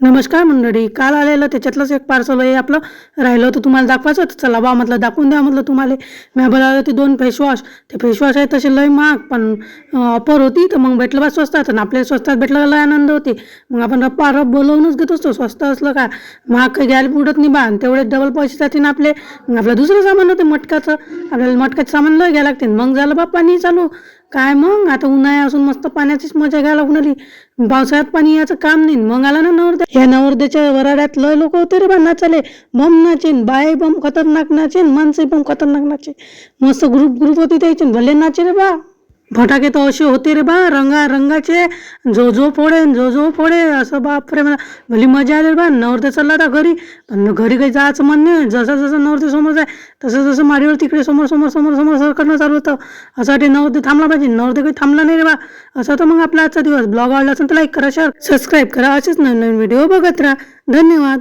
नमस्कार मंडळी. काल आलेलं त्याच्यातलंच एक पार्सल आहे आपलं, राहिलं होतं तुम्हाला दाखवायचं. तर चला बा म्हटलं दाखवून द्या म्हटलं तुम्हाला. मी बोलावलं ते 2 फेसवॉश. ते फेसवॉश आहे तसे लय महाग, पण ऑफर होती तर मग भेटलं बा स्वस्तात. आणि आपल्याला स्वस्तात भेटलं लय आनंद होते. मग आपण रप्पा बोलवूनच घेत असतो. स्वस्त असलं का महाग काही घ्यायला पुरत नाही बा. आणि तेवढे डबल पैसे जाते ना आपले. मग आपलं दुसरं सामान होते मटकाचं. आपल्याला मटकाचं सामान लय घ्यायला लागते. मग झालं बा पाणी चालू. काय मग आता उन्हाळा असून मस्त पाण्याचीच मजा घ्यायला लागून. पावसाळ्यात पाणी याचं काम नाही. मग आला ना नवरदेव. या नवरदेच्या वराड्यात लय लोक होते रे बा नाचाले. बम नाचेन, बाय बम खतरनाक नाचेन, माणसे बम खतरनाक नाचे. मस्त ग्रुप ग्रुप होते त्याचे, भले नाचे रे बा. फटाके तर असे होते रे बा रंगाचे. जो फोडे असं बापरे. मला भली मजा आली रे बा. नवरदेव चालला होता घरी, पण घरी काही जायचं मन नाही. जसं नवरदेव समोर जाय तसं माडीवर तिकडे समोर करणं चालू होतं. असं वाटे नवरदेव थांबला पाहिजे. नवरदेव काही थांबला नाही रे बा. असं तर मग आपला आजचा दिवस. ब्लॉग आवडला असेल तर लाईक करा, शेअर सबस्क्राईब करा. असेच नवीन व्हिडिओ बघत राहा. धन्यवाद.